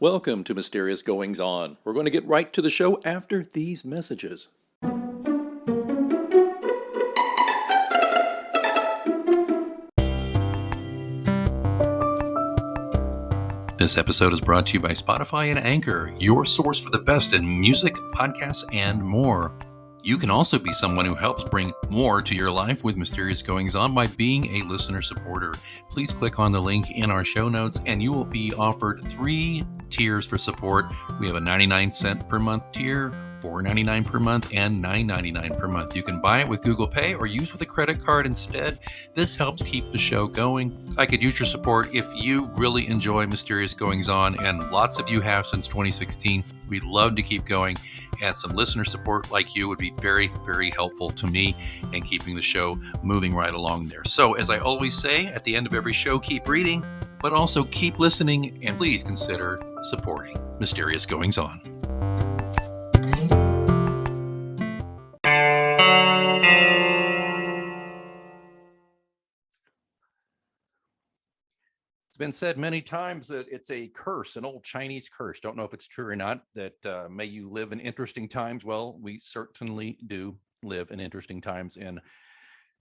Welcome to Mysterious Goings On. We're going to get right to the show after these messages. This episode is brought to you by Spotify and Anchor, your source for the best in music, podcasts, and more. You can also be someone who helps bring more to your life with Mysterious Goings On by being a listener supporter. Please click on the link in our show notes and you will be offered 3 tiers for support. We have a 99-cent per month tier, $4.99 per month, and $9.99 per month. You can buy it with Google Pay or use with a credit card instead. This helps keep the show going. I could use your support if you really enjoy Mysterious Goings On, and lots of you have since 2016. We'd love to keep going, and some listener support like you would be very, very helpful to me in keeping the show moving right along there. So, as I always say, at the end of every show, keep reading, but also keep listening, and please consider supporting Mysterious Goings On. It's been said many times that it's a curse, an old Chinese curse. Don't know if it's true or not, that may you live in interesting times. Well, we certainly do live in interesting times in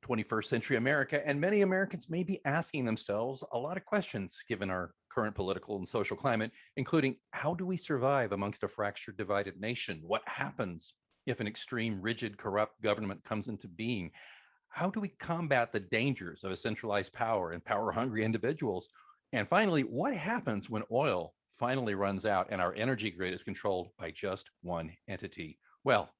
21st century America, and many Americans may be asking themselves a lot of questions given our current political and social climate, including how do we survive amongst a fractured, divided nation? What happens if an extreme, rigid, corrupt government comes into being? How do we combat the dangers of a centralized power and power-hungry individuals? And finally, what happens when oil finally runs out and our energy grid is controlled by just one entity? Well,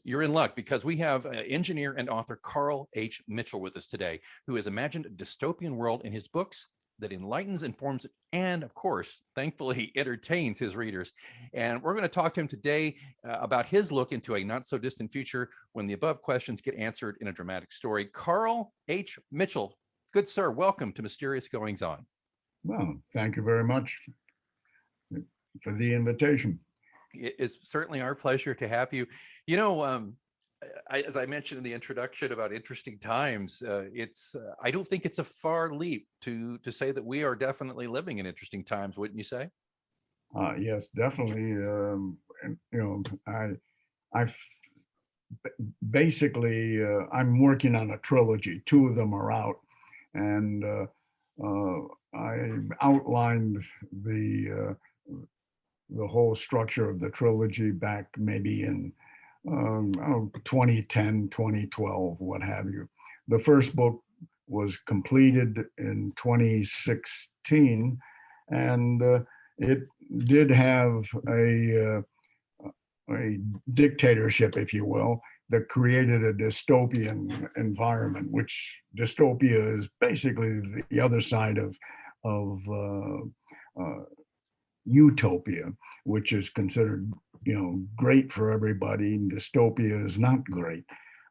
you're in luck because we have engineer and author Carl H. Mitchell with us today, who has imagined a dystopian world in his books that enlightens, informs, and of course, thankfully, entertains his readers. And we're going to talk to him today about his look into a not so distant future when the above questions get answered in a dramatic story. Carl H. Mitchell, good sir, welcome to Mysterious Goings On. Well, thank you very much for the invitation. It is certainly our pleasure to have you. You know, as I mentioned in the introduction about interesting times, I don't think it's a far leap to say that we are definitely living in interesting times, wouldn't you say? Yes, definitely. And, I basically I'm working on a trilogy. 2 of them are out, and I outlined the whole structure of the trilogy back maybe in 2010, 2012, what have you. The first book was completed in 2016, and it did have a dictatorship, if you will, that created a dystopian environment, which dystopia is basically the other side of utopia, which is considered, great for everybody, and dystopia is not great.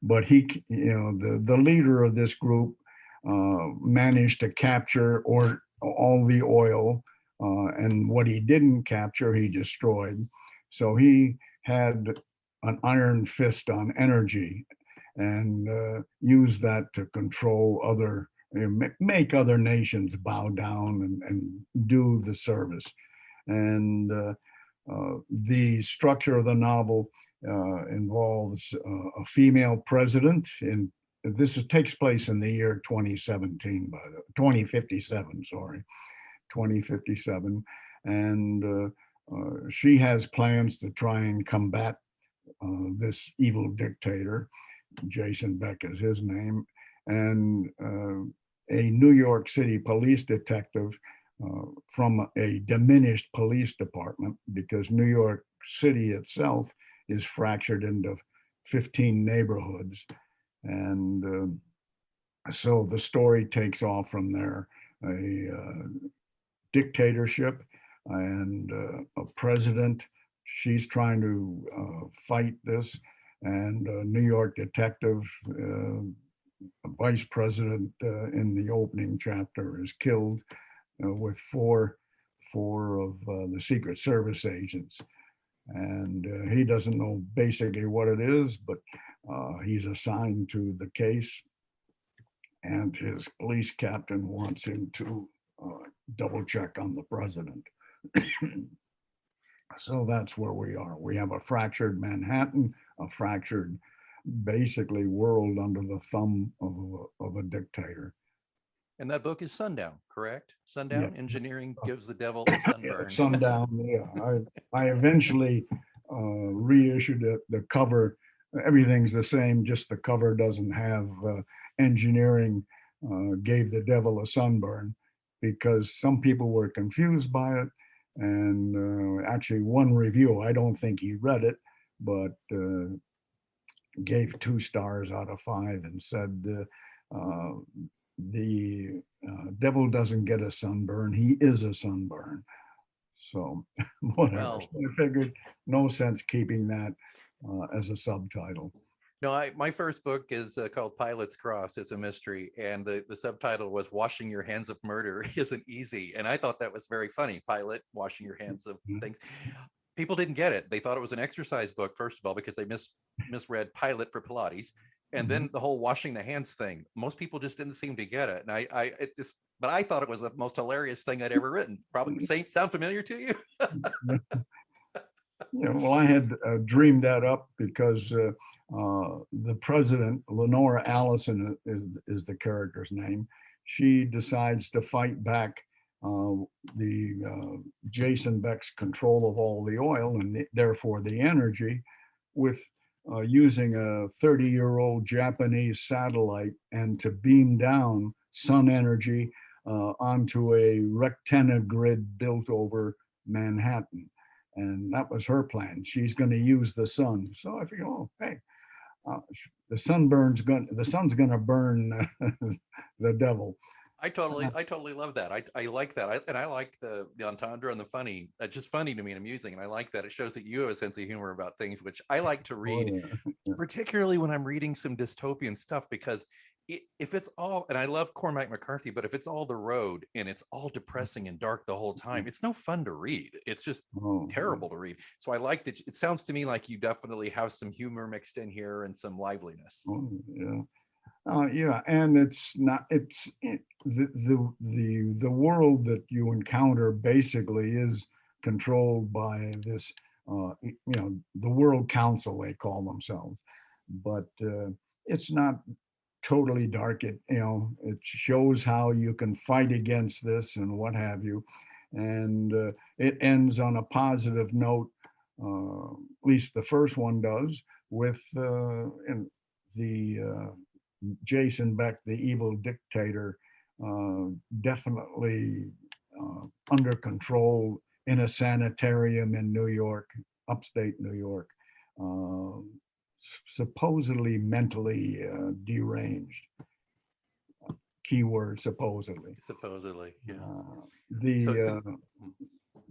But the leader of this group managed to capture all the oil, and what he didn't capture, he destroyed. So he had an iron fist on energy and used that to control make other nations bow down and do the service. And the structure of the novel involves a female president, and takes place in the year 2017, 2057, and she has plans to try and combat this evil dictator. Jason Beck is his name, and a New York City police detective from a diminished police department, because New York City itself is fractured into 15 neighborhoods. And so the story takes off from there. A dictatorship and a president. She's trying to fight this, and a New York detective vice president in the opening chapter is killed with four of the Secret Service agents. And he doesn't know basically what it is, but he's assigned to the case, and his police captain wants him to double check on the president. So that's where we are. We have a fractured Manhattan, a fractured basically world under the thumb of a dictator. And that book is Sundown, correct? Sundown, Yeah. Engineering Gives the Devil a Sunburn. Yeah, Sundown, yeah. I eventually reissued it. The cover, everything's the same, just the cover doesn't have engineering gave the devil a sunburn, because some people were confused by it. And actually one review, I don't think he read it, but gave 2 stars out of 5 and said the devil doesn't get a sunburn, he is a sunburn. So whatever. Well, So I figured no sense keeping that as a subtitle. no, my first book is called Pilot's Cross. It's a mystery, and the subtitle was "Washing Your Hands of Murder Isn't Easy," and I thought that was very funny. Pilot, washing your hands of things. People didn't get it. They thought it was an exercise book, first of all, because they misread pilot for Pilates, and then the whole washing the hands thing. Most people just didn't seem to get it, and but I thought it was the most hilarious thing I'd ever written. Probably sound familiar to you? Yeah, well, I had dreamed that up because the president, Lenora Allison is the character's name. She decides to fight back Jason Beck's control of all the oil and therefore the energy with using a 30-year-old Japanese satellite, and to beam down sun energy onto a rectangular grid built over Manhattan. And that was her plan. She's going to use the sun. So I figured, oh, hey, the sun's going to burn the devil. I totally love that. I like that. I like the entendre and the funny. It's just funny to me and amusing. And I like that. It shows that you have a sense of humor about things, which I like to read, particularly when I'm reading some dystopian stuff, because if it's all, and I love Cormac McCarthy, but if it's all the road and it's all depressing and dark the whole time, it's no fun to read. It's just terrible to read. So I like that. It sounds to me like you definitely have some humor mixed in here and some liveliness. Oh, yeah. Yeah, and the world that you encounter basically is controlled by this, the World Council, they call themselves, but it's not totally dark. It shows how you can fight against this and what have you, and it ends on a positive note. At least the first one does, with Jason Beck, the evil dictator, definitely under control in a sanitarium in New York, upstate New York, supposedly mentally deranged. Keyword supposedly. Supposedly, yeah. The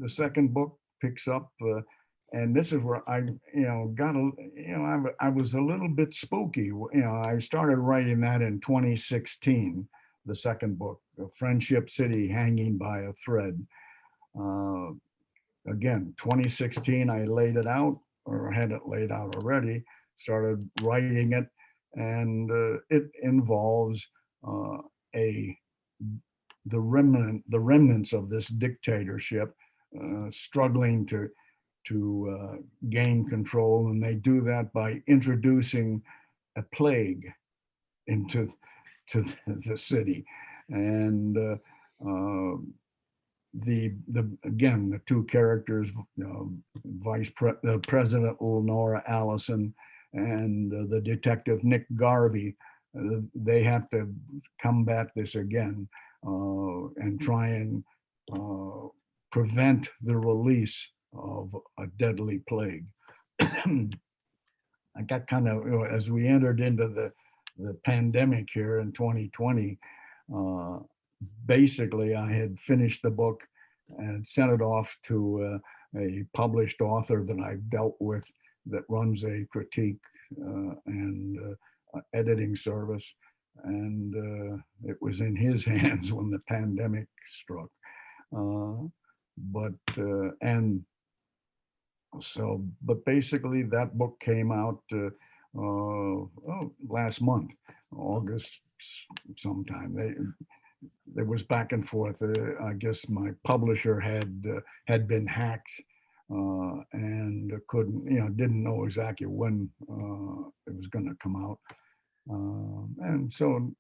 second book picks up, and this is where I was a little bit spooky. I started writing that in 2016, the second book, Friendship City Hanging by a Thread. Again, 2016, I laid it out, or had it laid out already, started writing it, and it involves the remnants of this dictatorship struggling to gain control, and they do that by introducing a plague into the city, and the two characters, President Lenora Allison and the detective Nick Garvey, they have to combat this again and try and prevent the release of a deadly plague. I got kind of, as we entered into the pandemic here in 2020, basically I had finished the book and sent it off to a published author that I've dealt with that runs a critique and editing service. and it was in his hands when the pandemic struck. Uh, and but basically that book came out last month, August sometime. There was back and forth. I guess my publisher had been hacked and couldn't, didn't know exactly when it was going to come out. And so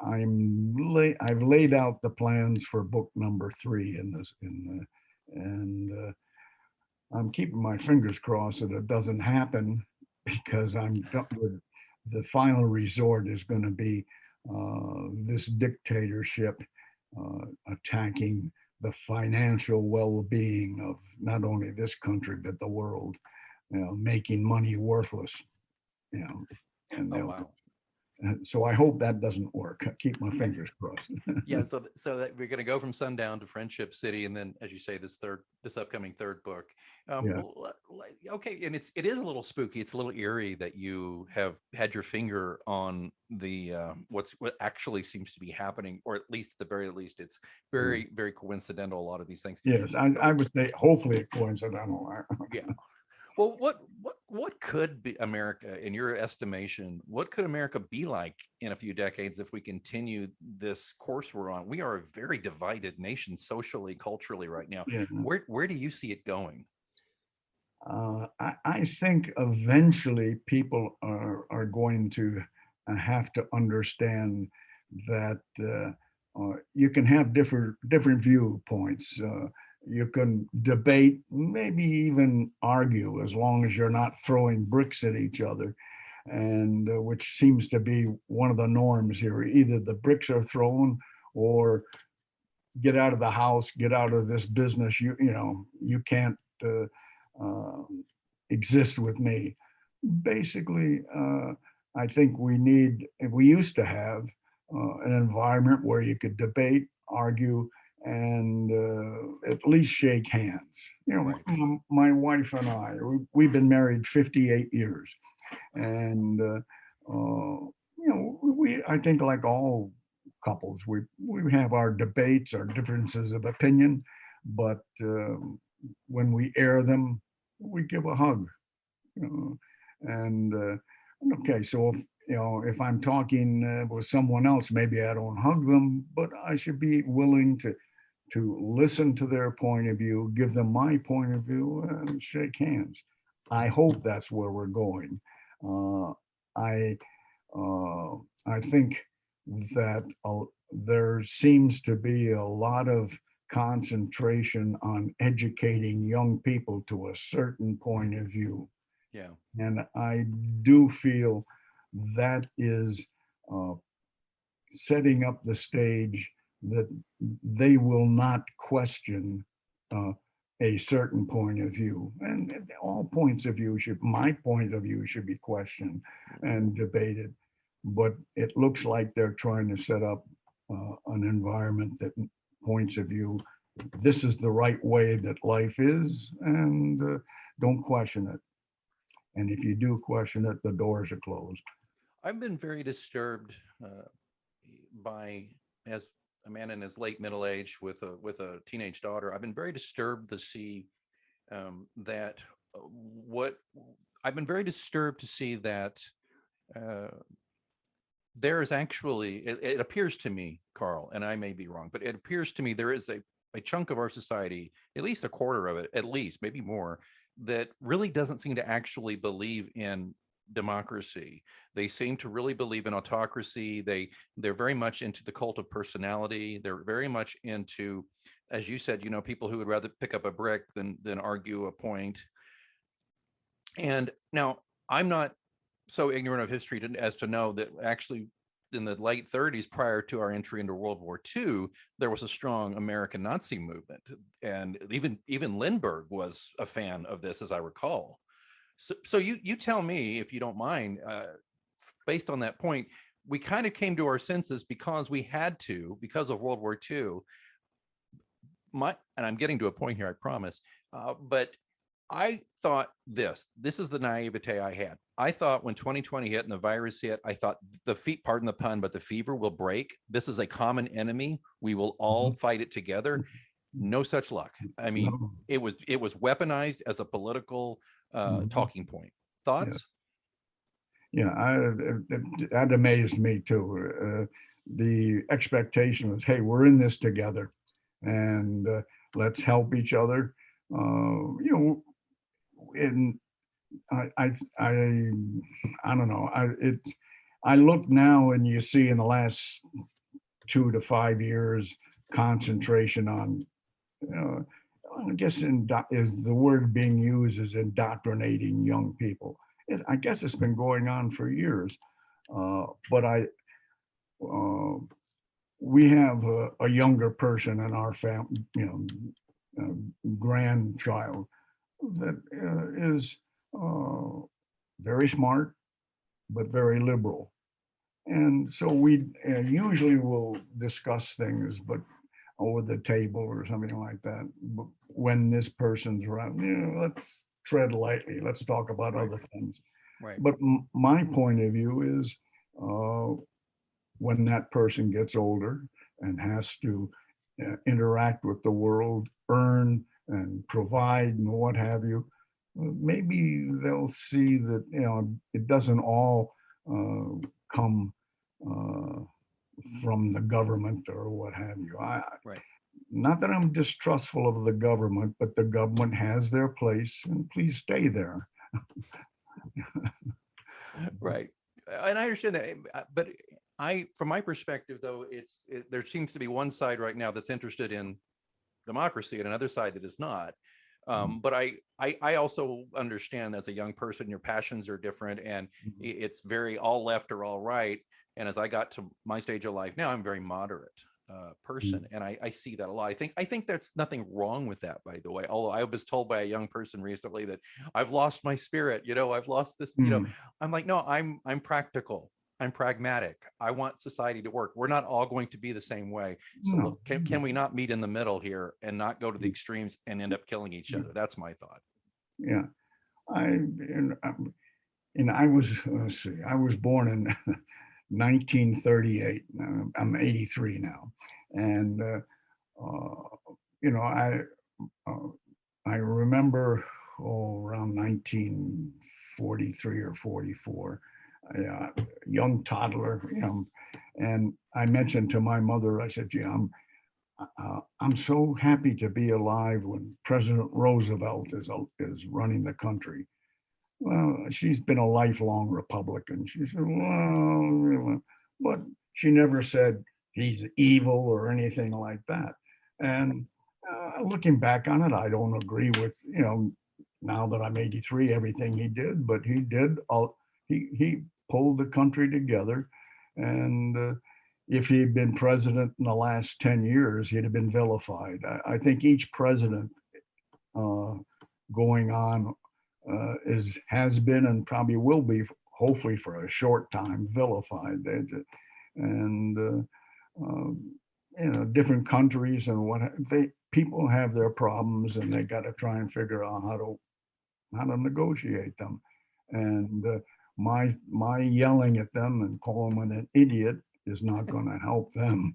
I've laid out the plans for book number 3 and I'm keeping my fingers crossed that it doesn't happen because the final resort is going to be this dictatorship attacking the financial well-being of not only this country but the world, making money worthless, and Oh, wow. so I hope that doesn't work. I keep my fingers crossed. Yeah, so that we're going to go from Sundown to Friendship City, and then, as you say, this upcoming third book. Yeah. Okay, and it is a little spooky. It's a little eerie that you have had your finger on the what actually seems to be happening, or at least at the very least, it's very, very coincidental. A lot of these things. Yes, I would say hopefully it coincidental. Yeah. Well, what could be America, in your estimation? What could America be like in a few decades if we continue this course we're on? We are a very divided nation socially, culturally right now. Yeah. Where do you see it going? I think eventually people are going to have to understand that you can have different viewpoints. You can debate, maybe even argue, as long as you're not throwing bricks at each other, and which seems to be one of the norms here. Either the bricks are thrown, or get out of the house, get out of this business. You can't uh, exist with me. Basically, I think we used to have an environment where you could debate, argue, and at least shake hands. Right. My wife and we've been married 58 years. And, I think like all couples, we have our debates, our differences of opinion, but when we air them, we give a hug. And okay, so if I'm talking with someone else, maybe I don't hug them, but I should be willing to listen to their point of view, give them my point of view, and shake hands. I hope that's where we're going. Uh, I I think that there seems to be a lot of concentration on educating young people to a certain point of view. Yeah. And I do feel that is uh, setting up the stage that they will not question uh, a certain point of view. And all points of view my point of view should be questioned and debated. But it looks like they're trying to set up an environment that points of view, this is the right way that life is, and don't question it. And if you do question it, the doors are closed. I've been very disturbed by, as a man in his late middle age with a teenage daughter. I've been very disturbed to see that what I've been very disturbed to see that there is actually, it appears to me, Carl, and I may be wrong, but it appears to me there is a chunk of our society, at least a quarter of it, at least, maybe more, that really doesn't seem to actually believe in democracy. They seem to really believe in autocracy. They're very much into the cult of personality. They're very much into, as you said, people who would rather pick up a brick than argue a point. And now I'm not so ignorant of history as to know that actually in the late 30s, prior to our entry into World War II, there was a strong American Nazi movement. And even Lindbergh was a fan of this, as I recall. So you tell me, if you don't mind, based on that point, we kind of came to our senses because we had to, because of World War II. And I'm getting to a point here, I promise. But I thought this is the naivete I had. I thought when 2020 hit and the virus hit, I thought pardon the pun, but the fever will break. This is a common enemy. We will all fight it together. No such luck. I mean, No, it was weaponized as a political mhm, talking point. yeah, Thoughts? yeah. That amazed me too. The expectation was, hey, we're in this together, and let's help each other. You know, and I, I, I, I don't know. I look now and you see in the last 2 to 5 years concentration on, uh, I guess is the word being used is indoctrinating young people. I guess it's been going on for years, but uh, we have a younger person in our family, grandchild that is uh, very smart but very liberal. And so we usually will discuss things, but over the table or something like that. But when this person's around, let's tread lightly. Let's talk about Right. other things. Right. But my point of view is uh, when that person gets older and has to interact with the world, earn and provide and what have you, maybe they'll see that it doesn't all come uh, from the government or what have you. Right. Not that I'm distrustful of the government, but the government has their place, and please stay there. Right. And I understand that, but from my perspective, though, there seems to be one side right now that's interested in democracy and another side that is not. But I also understand as a young person, your passions are different, and it's very all left or all right. And as I got to my stage of life now, I'm very moderate person, and I see that a lot. I think there's nothing wrong with that, by the way. Although I was told by a young person recently that I've lost my spirit. I've lost this. Mm. I'm like, no, I'm practical. I'm pragmatic. I want society to work. We're not all going to be the same way. So No. look, can we not meet in the middle here and not go to the extremes and end up killing each other? That's my thought. Yeah. I and I was, let's see, I was born in 1938. I'm 83 now, and you know, uh, I remember around 1943 or 44, a young toddler, and I mentioned to my mother, I said, "Gee, I'm so happy to be alive when President Roosevelt is running the country." Well, she's been a lifelong Republican. She said, well, but she never said he's evil or anything like that. And looking back on it, I don't agree with, now that I'm 83, everything he did, but he did, he pulled the country together. And if he'd been president in the last 10 years, he'd have been vilified. I think each president uh, going on has been and probably will be, hopefully for a short time, vilified. And different countries and what people have their problems, and they got to try and figure out how to negotiate them. And my yelling at them and calling them an idiot is not going to help them.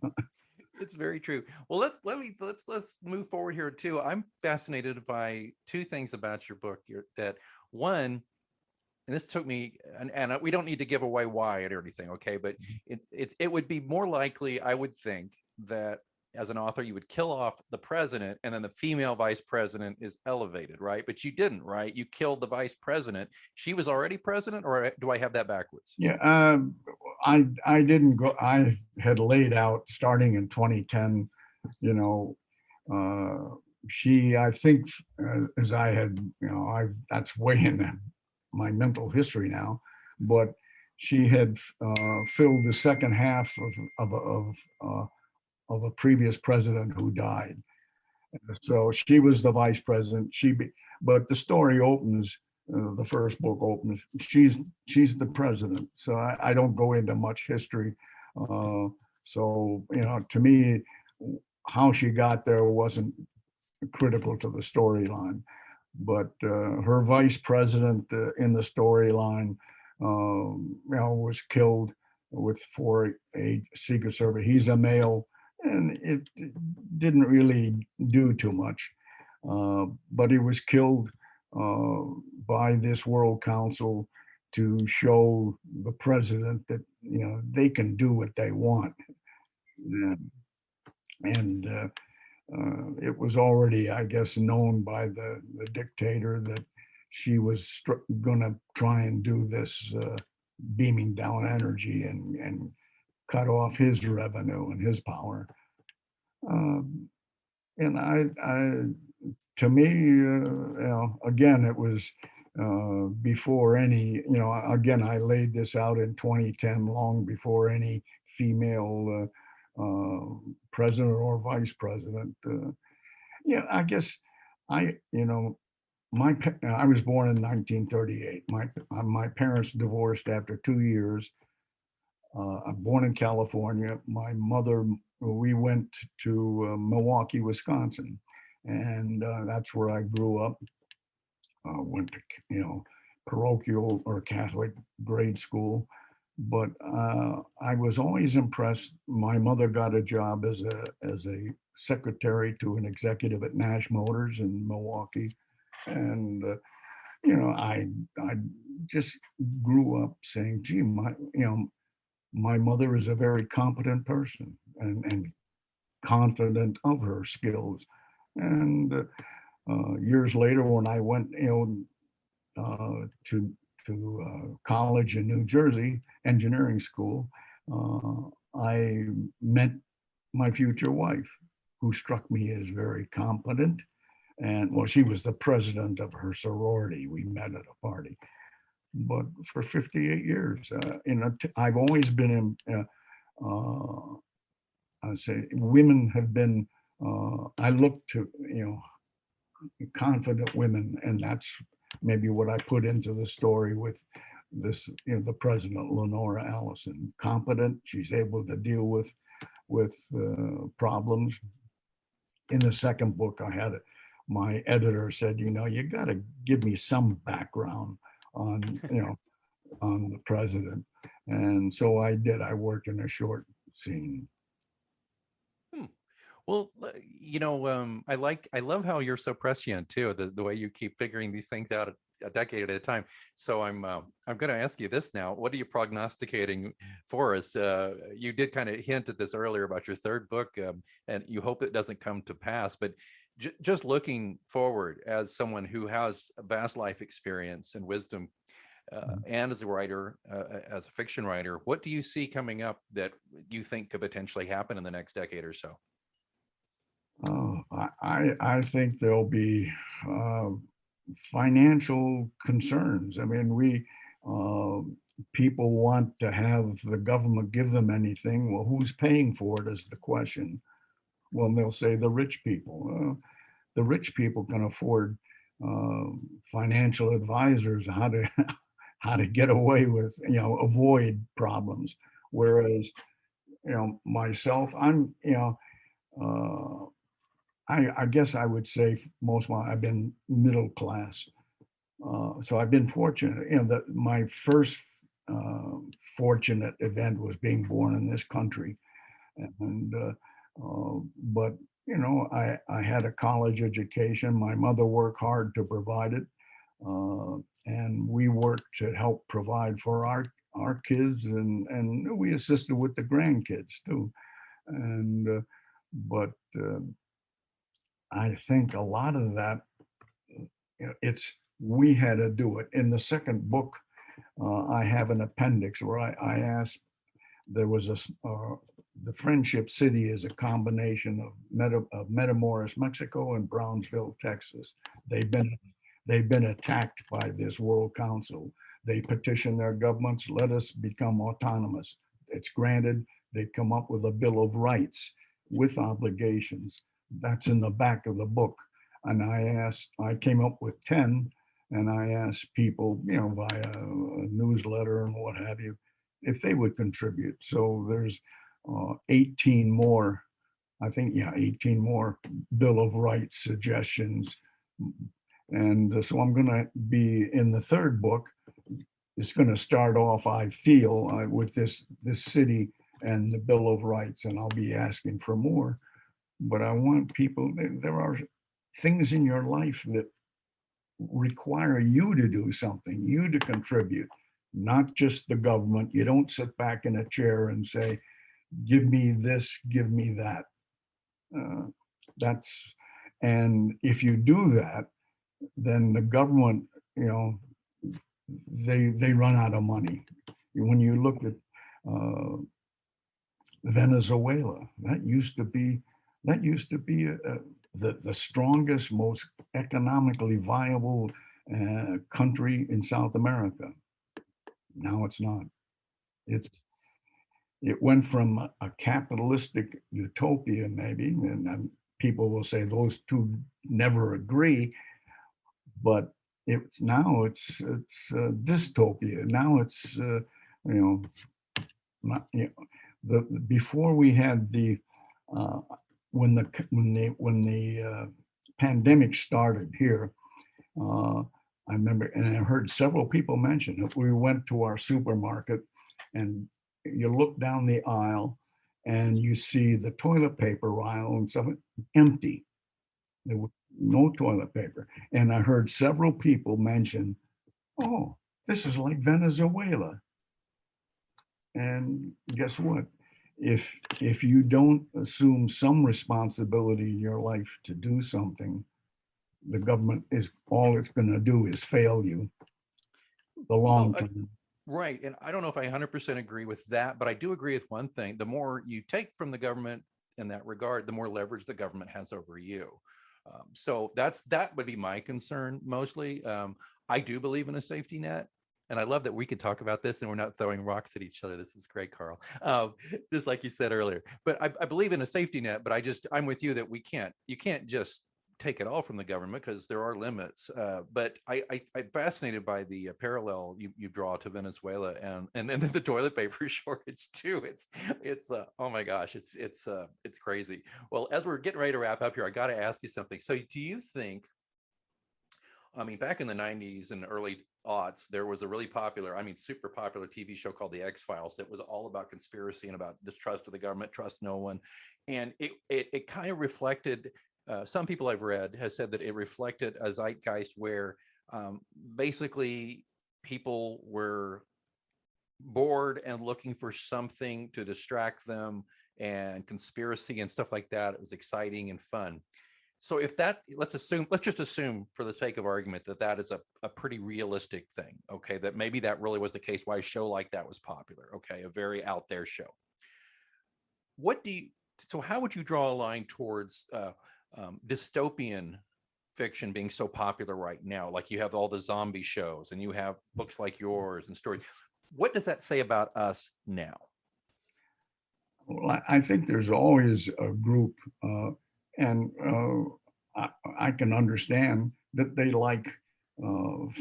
It's very true. Well, let's move forward here too. I'm fascinated by two things about your book here. That one, and this took me, and we don't need to give away why or anything, okay? But it would be more likely, I would think, that as an author, you would kill off the president, and then the female vice president is elevated, right? But you didn't, right? You killed the vice president. She was already president, or do I have that backwards? Yeah, I didn't go. I had laid out starting in 2010. You know, I think, as I had, I that's way in my mental history now, but she had filled the second half of a previous president who died. So she was the vice president. But the story opens. The first book opens. She's the president. So I don't go into much history. So to me, how she got there wasn't critical to the storyline. but her vice president in the storyline, was killed for a Secret Service. He's a male, and it didn't really do too much. But he was killed uh, by this World Council to show the president that they can do what they want. And, it was already, I guess, known by the dictator that she was going to try and do this beaming down energy and cut off his revenue and his power. Um, and to me, again, it was before any, again, I laid this out in 2010, long before any female president or vice president. Yeah, I guess I, I was born in 1938. My parents divorced after 2 years. I'm born in California. My mother, we went to Milwaukee, Wisconsin, and that's where I grew up. Went to, parochial or Catholic grade school, but I was always impressed. My mother got a job as a secretary to an executive at Nash Motors in Milwaukee, and I just grew up saying, "Gee, my mother is a very competent person and confident of her skills." And years later, when I went, to college in New Jersey, engineering school, I met my future wife, who struck me as very competent. And well, she was the president of her sorority. We met at a party. But for 58 years, I've always been in, I say women have been, I look to, confident women, and that's maybe what I put into the story with this, the president, Lenora Allison, competent. She's able to deal with problems. In the second book, my editor said, you got to give me some background on, on the president. And so I did. I worked in a short scene. Well, I love how you're so prescient too. The way you keep figuring these things out a decade at a time. So I'm going to ask you this now. What are you prognosticating for us? You did kind of hint at this earlier about your third book, and you hope it doesn't come to pass. But just looking forward, as someone who has a vast life experience and wisdom, and as a writer, as a fiction writer, what do you see coming up that you think could potentially happen in the next decade or so? I think there'll be financial concerns. I mean, people want to have the government give them anything. Well, who's paying for it is the question. Well, they'll say the rich people. The rich people can afford financial advisors how to get away with, avoid problems. Whereas, myself, I'm, I guess I would say I've been middle class. So I've been fortunate. That my first fortunate event was being born in this country, and but I had a college education. My mother worked hard to provide it, and we worked to help provide for our kids, and we assisted with the grandkids too, and but. I think a lot of that, we had to do it. In the second book, I have an appendix where I asked, there was the Friendship City is a combination of Matamoros, Mexico, and Brownsville, Texas. They've been attacked by this World Council. They petition their governments, let us become autonomous. It's granted. They come up with a Bill of Rights with obligations. That's in the back of the book. And I came up with 10, and I asked people, via a newsletter and what have you, if they would contribute. So there's 18 more, I think, 18 more Bill of Rights suggestions And so I'm going to be in the third book. It's going to start off, I feel, with this city and the Bill of Rights, and I'll be asking for more. But I want people, there are things in your life that require you to do something, you to contribute, not just the government. You don't sit back in a chair and say, give me this, give me that. Uh, that's, and if you do that, then the government, you know, they run out of money. When you look at Venezuela, that used to be the strongest, most economically viable country in South America. Now it's not. It's it went from a capitalistic utopia, maybe, and people will say those two never agree, but it's dystopia. Now it's not, before we had the when the pandemic started here, I remember, and I heard several people mention that we went to our supermarket and you look down the aisle and you see the toilet paper aisle and stuff empty. There was no toilet paper. And I heard several people mention, oh, this is like Venezuela. And guess what? If you don't assume some responsibility in your life to do something, the government is all it's going to do is fail you the long term. Right. And I don't know if I 100% agree with that, but I do agree with one thing. The more you take from the government in that regard, the more leverage the government has over you. So that would be my concern mostly. I do believe in a safety net. And I love that we can talk about this and we're not throwing rocks at each other. This is great, Carl. Just like you said earlier. But I believe in a safety net, but I'm with you that you can't just take it all from the government because there are limits. But I'm fascinated by the parallel you draw to Venezuela and then the toilet paper shortage too. It's oh my gosh, it's crazy. Well, as we're getting ready to wrap up here, I got to ask you something. So do you think, I mean, back in the 90s and early aughts, there was a really popular, I mean, super popular TV show called The X-Files that was all about conspiracy and about distrust of the government, trust no one. And it kind of reflected, some people I've read has said that it reflected a zeitgeist where basically people were bored and looking for something to distract them, and conspiracy and stuff like that. It was exciting and fun. So if that, let's just assume for the sake of argument that is a pretty realistic thing. Okay. That maybe that really was the case why a show like that was popular. Okay. A very out there show. So how would you draw a line towards dystopian fiction being so popular right now? Like you have all the zombie shows and you have books like yours and stories. What does that say about us now? Well, I think there's always a group, and I can understand that they like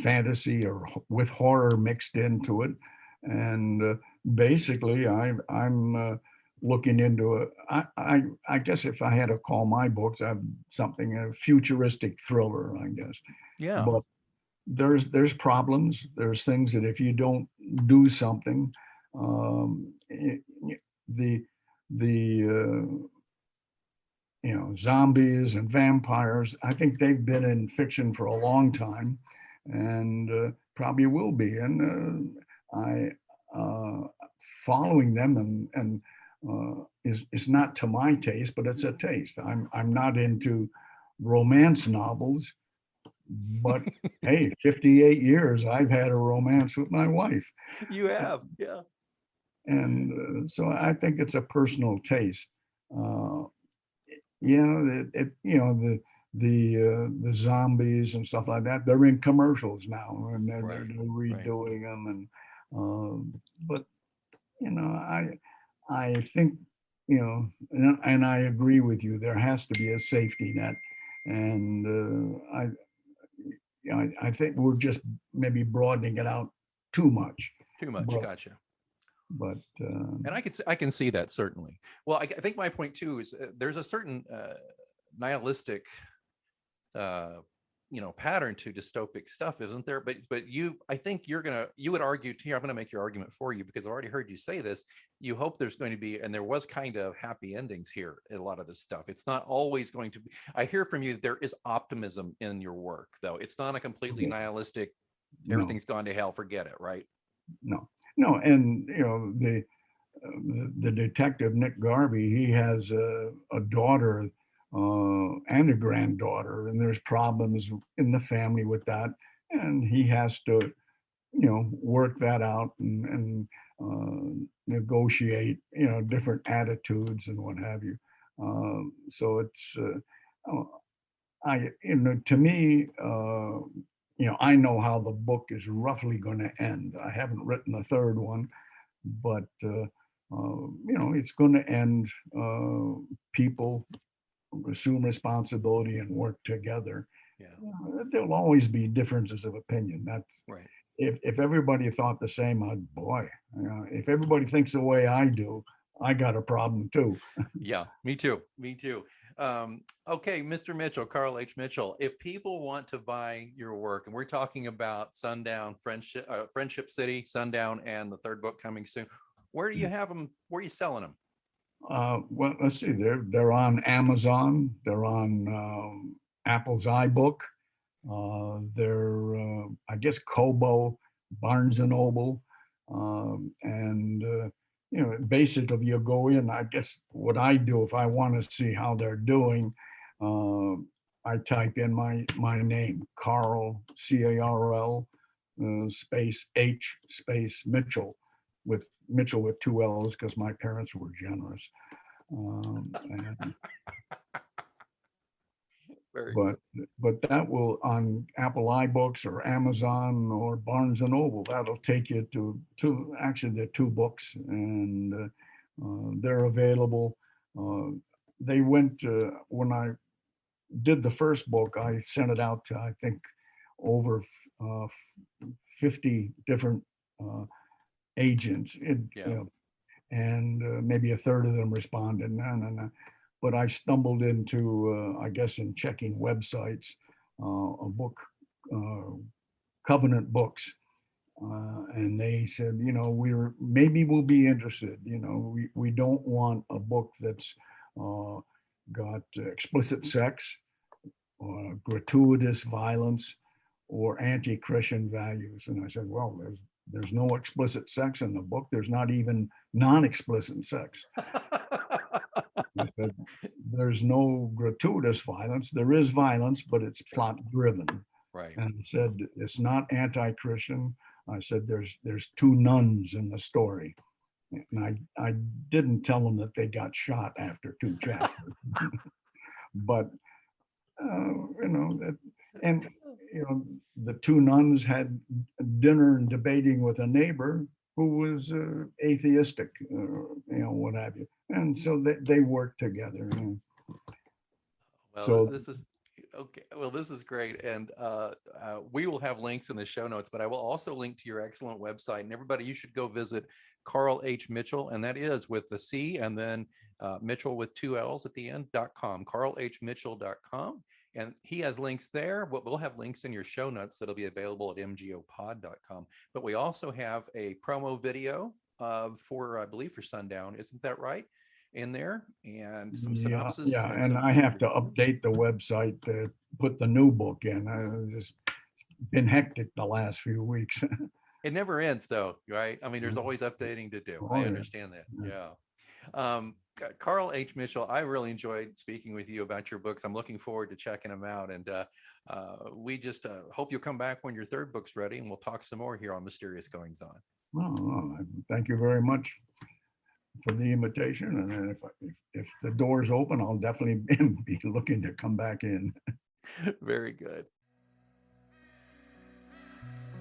fantasy or with horror mixed into it. And basically, I'm looking into I guess if I had to call my books, I'd something a futuristic thriller, I guess. Yeah. But there's problems. There's things that if you don't do something, the zombies and vampires, I think they've been in fiction for a long time, and probably will be. And I following them and is not to my taste, but it's a taste. I'm not into romance novels, but hey, 58 years I've had a romance with my wife. You have, yeah. And so I think it's a personal taste. The zombies and stuff like that, they're in commercials now, and they're redoing them. And but I think, and I agree with you, there has to be a safety net. And I think we're just maybe broadening it out too much. Gotcha. But and I can see that, certainly. Well, I think my point too is there's a certain nihilistic pattern to dystopic stuff, isn't there? But I think you would argue here. I'm going to make your argument for you because I've already heard you say this. You hope there's going to be, and there was kind of happy endings here in a lot of this stuff. It's not always going to be. I hear from you that there is optimism in your work, though. It's not a completely nihilistic, No, everything's gone to hell, forget it, right? no. And, the detective, Nick Garvey, he has a daughter and a granddaughter, and there's problems in the family with that. And he has to, work that out and negotiate, different attitudes and what have you. So it's, to me, I know how the book is roughly going to end. I haven't written the third one, but it's going to end. People assume responsibility and work together. Yeah. There'll always be differences of opinion. That's right. If everybody thought the same, if everybody thinks the way I do, I got a problem too. Yeah, me too. Okay, Mr. Mitchell, Carl H. Mitchell, if people want to buy your work, and we're talking about Sundown, Friendship City, Sundown, and the third book coming soon, where do you have them? Where are you selling them? Well, let's see. They're on Amazon. They're on Apple's iBook. They're I guess Kobo, Barnes and Noble, and basically you go in. I guess what I do if I want to see how they're doing, I type in my name, Carl, Carl, space H space Mitchell, with Mitchell with two L's because my parents were generous. And, but that will, on Apple iBooks or Amazon or Barnes and Noble, that'll take you to actually the two books, and they're available. They went when I did the first book, I sent it out to I think over 50 different agents, and maybe a third of them responded. No. But I stumbled into, I guess, in checking websites, a book, Covenant Books, and they said, maybe we'll be interested. We don't want a book that's got explicit sex, gratuitous violence, or anti-Christian values. And I said, well, there's no explicit sex in the book. There's not even non-explicit sex. There's no gratuitous violence. There is violence, but it's plot driven. Right. And I said it's not anti-Christian. I said there's two nuns in the story, and I didn't tell them that they got shot after 2 chapters. But the two nuns had dinner and debating with a neighbor who was atheistic, what have you. And so they work together. Well, so this is okay. Well, this is great. And we will have links in the show notes, but I will also link to your excellent website. And everybody, you should go visit Carl H. Mitchell, and that is with the C and then Mitchell with 2 L's at the end.com, carlhmitchell.com. And he has links there. We'll have links in your show notes that'll be available at mgopod.com. But we also have a promo video I believe, for Sundown. Isn't that right? In there, and some synopsis. Yeah, and I have to update the website to put the new book in. It's been hectic the last few weeks. It never ends, though, right? I mean, there's always updating to do. I understand that. Yeah. Carl H. Mitchell, I really enjoyed speaking with you about your books. I'm looking forward to checking them out. And we just hope you'll come back when your third book's ready, and we'll talk some more here on Mysterious Goings On. Well, thank you very much for the invitation. And if the door's open, I'll definitely be looking to come back in. Very good.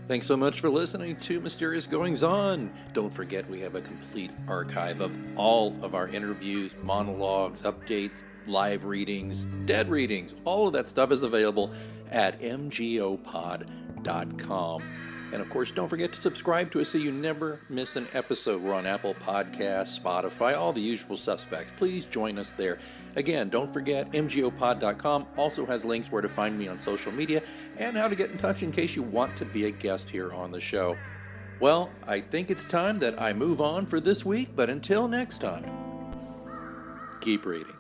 Thanks so much for listening to Mysterious Goings On. Don't forget, we have a complete archive of all of our interviews, monologues, updates, live readings, dead readings. All of that stuff is available at mgopod.com. And of course, don't forget to subscribe to us so you never miss an episode. We're on Apple Podcasts, Spotify, all the usual suspects. Please join us there. Again, don't forget, mgopod.com also has links where to find me on social media and how to get in touch in case you want to be a guest here on the show. Well, I think it's time that I move on for this week, but until next time, keep reading.